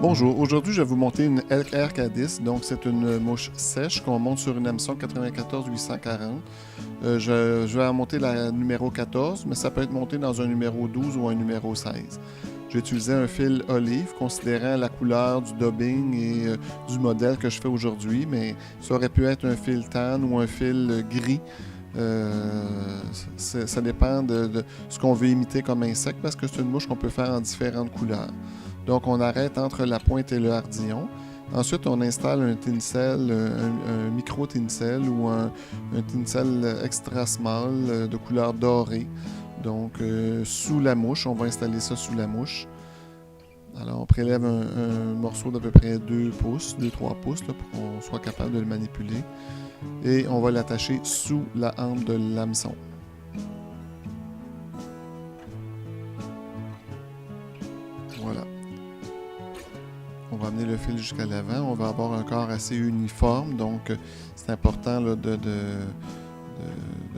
Bonjour, aujourd'hui je vais vous monter une Elk RK10, donc c'est une mouche sèche qu'on monte sur une hameçon 94-840. Je vais en monter la numéro 14, mais ça peut être monté dans un numéro 12 ou un numéro 16. J'ai utilisé un fil olive, considérant la couleur du dubbing et du modèle que je fais aujourd'hui, mais ça aurait pu être un fil tan ou un fil gris. Ça dépend de ce qu'on veut imiter comme insecte parce que c'est une mouche qu'on peut faire en différentes couleurs. Donc, on arrête entre la pointe et le hardillon. Ensuite, on installe un tinsel, un micro-tinsel ou un tinsel extra small de couleur dorée. Donc, sous la mouche, on va installer ça sous la mouche. Alors, on prélève un morceau d'à peu près 2 pouces, 2-3 pouces, là, pour qu'on soit capable de le manipuler. Et on va l'attacher sous la hampe de l'hameçon. Voilà. On va amener le fil jusqu'à l'avant. On va avoir un corps assez uniforme, donc c'est important là, de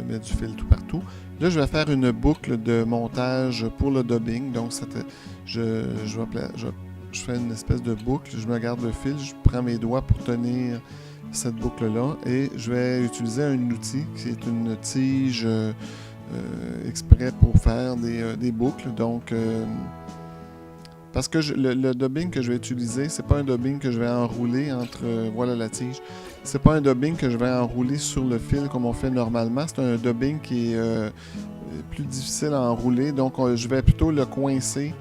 mettre du fil tout partout. Là, je vais faire une boucle de montage pour le dubbing. Donc, je fais une espèce de boucle. Je me garde le fil, je prends mes doigts pour tenir cette boucle-là et je vais utiliser un outil qui est une tige exprès pour faire des boucles. Donc, parce que le dubbing que je vais utiliser, c'est pas un dubbing que je vais enrouler entre, voilà la tige. C'est pas un dubbing que je vais enrouler sur le fil comme on fait normalement. C'est un dubbing qui est plus difficile à enrouler. Donc, je vais plutôt le coincer.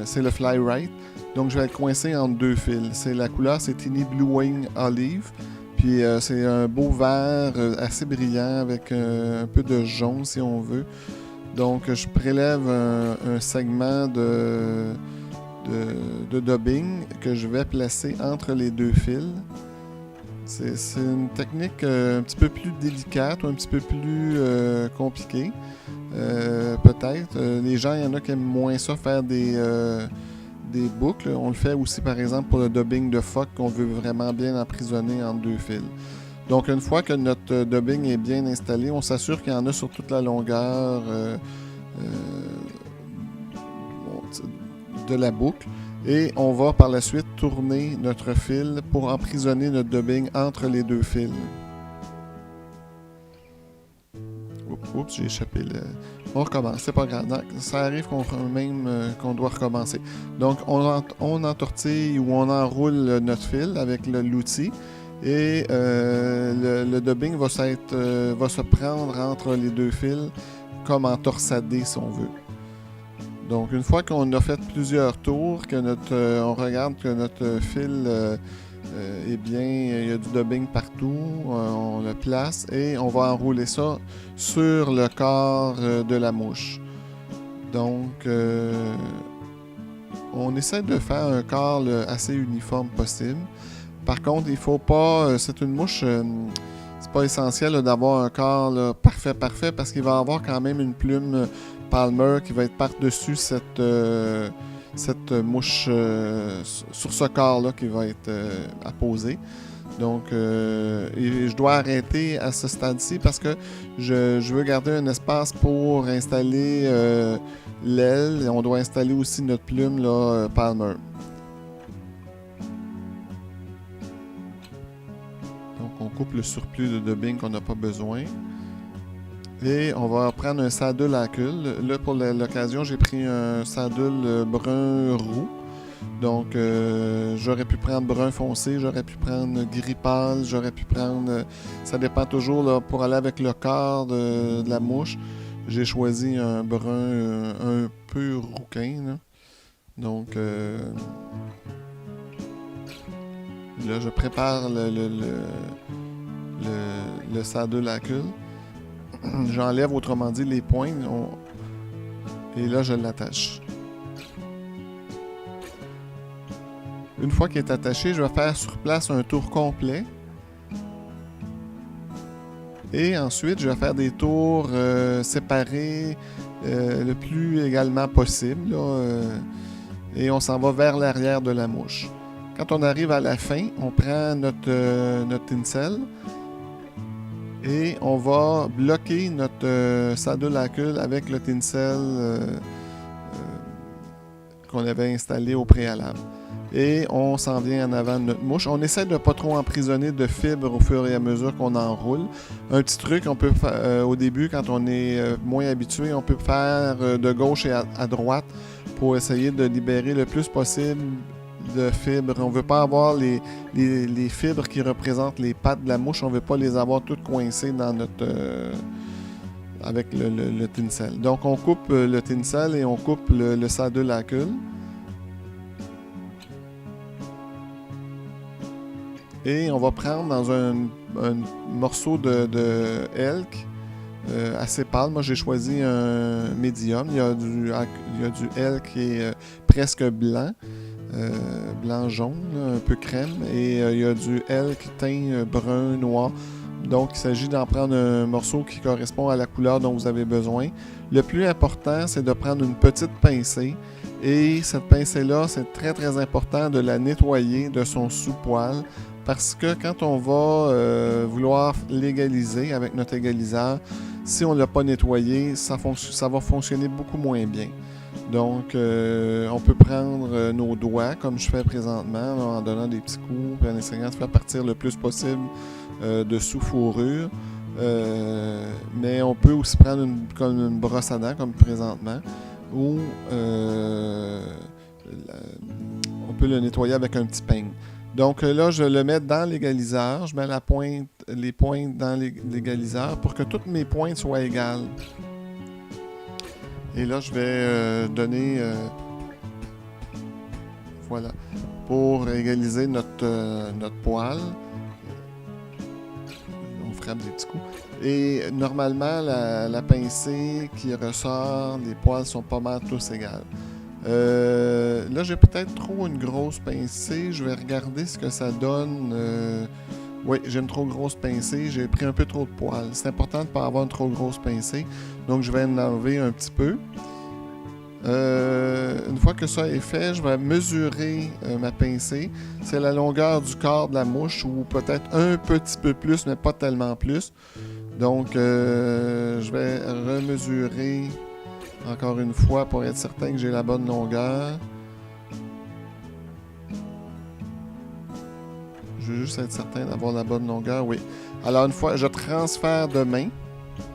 C'est le Fly Right. Donc, je vais le coincer entre deux fils. La couleur, c'est Teeny Blue Wing Olive. Puis, c'est un beau vert assez brillant avec un peu de jaune, si on veut. Donc, je prélève un segment de dubbing que je vais placer entre les deux fils. C'est une technique un petit peu plus délicate ou un petit peu plus compliquée. Peut-être. Les gens, il y en a qui aiment moins ça, faire des boucles. On le fait aussi, par exemple, pour le dubbing de phoque qu'on veut vraiment bien emprisonner entre deux fils. Donc, une fois que notre dubbing est bien installé, on s'assure qu'il y en a sur toute la longueur de la boucle. Et on va par la suite tourner notre fil pour emprisonner notre dubbing entre les deux fils. Oups, j'ai échappé le... On recommence, c'est pas grave. Ça arrive qu'on doit recommencer. Donc, on entortille ou on enroule notre fil avec l'outil. Et le dubbing va se prendre entre les deux fils comme entorsadé, si on veut. Donc, une fois qu'on a fait plusieurs tours, que on regarde que notre fil est bien, il y a du dubbing partout, on le place et on va enrouler ça sur le corps de la mouche. Donc, on essaie de faire un corps assez uniforme possible. Par contre, il faut pas... c'est une mouche... c'est pas essentiel d'avoir un corps parfait parce qu'il va avoir quand même une plume Palmer qui va être par-dessus cette mouche sur ce corps-là qui va être apposé. Donc, je dois arrêter à ce stade-ci parce que je veux garder un espace pour installer l'aile et on doit installer aussi notre plume Palmer. Donc, on coupe le surplus de dubbing qu'on n'a pas besoin. Et on va prendre un saddle à cul. Là, pour l'occasion, j'ai pris un saddle brun roux. Donc, j'aurais pu prendre brun foncé, j'aurais pu prendre gris pâle, j'aurais pu prendre... ça dépend toujours, là, pour aller avec le corps de la mouche. J'ai choisi un brun un peu rouquin. Là. Donc, là, je prépare le saddle à cul. J'enlève autrement dit les points et là je l'attache. Une fois qu'il est attaché, je vais faire sur place un tour complet. Et ensuite, je vais faire des tours séparés le plus également possible. Là, et on s'en va vers l'arrière de la mouche. Quand on arrive à la fin, on prend notre tinsel. Et on va bloquer notre saddle à cul avec le tinsel qu'on avait installé au préalable. Et on s'en vient en avant de notre mouche. On essaie de ne pas trop emprisonner de fibres au fur et à mesure qu'on enroule. Un petit truc, on peut faire, au début, quand on est moins habitué, on peut faire de gauche et à droite pour essayer de libérer le plus possible de fibres. On ne veut pas avoir les fibres qui représentent les pattes de la mouche. On ne veut pas les avoir toutes coincées dans notre... avec le tinsel. Donc, on coupe le tinsel et on coupe le saddle lacule. Et on va prendre dans un morceau de elk assez pâle. Moi, j'ai choisi un médium. Il y a du elk qui est presque blanc, blanc-jaune, un peu crème. Et il y a du elk teint brun, noir. Donc, il s'agit d'en prendre un morceau qui correspond à la couleur dont vous avez besoin. Le plus important, c'est de prendre une petite pincée. Et cette pincée-là, c'est très, très important de la nettoyer de son sous-poil. Parce que quand on va vouloir l'égaliser avec notre égaliseur, si on ne l'a pas nettoyé, ça va fonctionner beaucoup moins bien. Donc, on peut prendre nos doigts, comme je fais présentement, en donnant des petits coups, et en essayant de faire partir le plus possible de sous-fourrure. Mais on peut aussi prendre comme une brosse à dents, comme présentement, ou on peut le nettoyer avec un petit peigne. Donc là, je le mets dans l'égaliseur. Je mets les pointes dans l'égaliseur pour que toutes mes pointes soient égales. Et là, je vais donner... voilà. Pour égaliser notre poil. On frappe des petits coups. Et normalement, la pincée qui ressort, les poils sont pas mal tous égales. Là, j'ai peut-être trop une grosse pincée. Je vais regarder ce que ça donne. Oui, j'ai une trop grosse pincée. J'ai pris un peu trop de poils. C'est important de ne pas avoir une trop grosse pincée. Donc, je vais en enlever un petit peu. Une fois que ça est fait, je vais mesurer ma pincée. C'est la longueur du corps de la mouche ou peut-être un petit peu plus, mais pas tellement plus. Donc, je vais remesurer encore une fois pour être certain que j'ai la bonne longueur. Je veux juste être certain d'avoir la bonne longueur, oui. Alors, une fois, je transfère de main.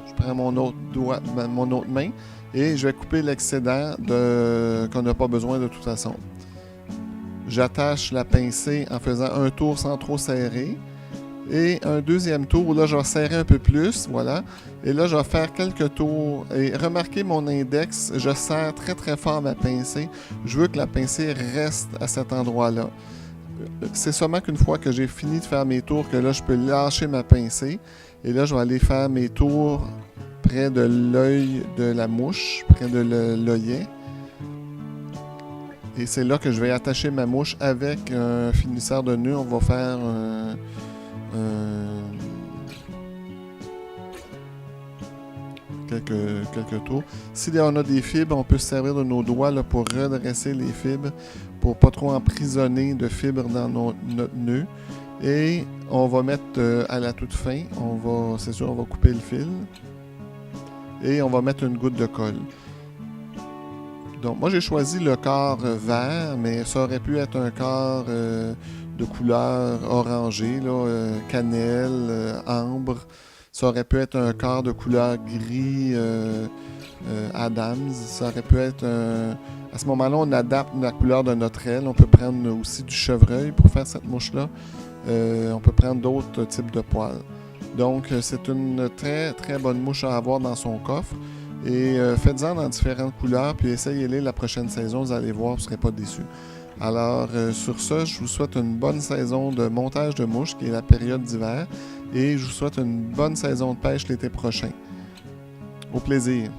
Je prends mon autre main et je vais couper l'excédent qu'on n'a pas besoin de toute façon. J'attache la pincée en faisant un tour sans trop serrer. Et un deuxième tour où là, je vais serrer un peu plus, voilà. Et là, je vais faire quelques tours. Et remarquez mon index, je serre très très fort ma pincée. Je veux que la pincée reste à cet endroit-là. C'est seulement qu'une fois que j'ai fini de faire mes tours que là, je peux lâcher ma pincée. Et là, je vais aller faire mes tours près de l'œil de la mouche, près de l'œillet. Et c'est là que je vais attacher ma mouche avec un finisseur de nœud. On va faire quelques tours. Si on a des fibres, on peut se servir de nos doigts là, pour redresser les fibres, pour pas trop emprisonner de fibres dans notre nœud. Et on va mettre à la toute fin, c'est sûr, on va couper le fil. Et on va mettre une goutte de colle. Donc, moi, j'ai choisi le corps vert, mais ça aurait pu être un corps de couleur orangée, là, cannelle, ambre. Ça aurait pu être un corps de couleur gris Adams. Ça aurait pu être à ce moment-là, on adapte la couleur de notre aile. On peut prendre aussi du chevreuil pour faire cette mouche-là. On peut prendre d'autres types de poils. Donc, c'est une très, très bonne mouche à avoir dans son coffre. Et faites-en dans différentes couleurs, puis essayez-les la prochaine saison. Vous allez voir, vous ne serez pas déçus. Alors, sur ça, je vous souhaite une bonne saison de montage de mouches, qui est la période d'hiver. Et je vous souhaite une bonne saison de pêche l'été prochain. Au plaisir!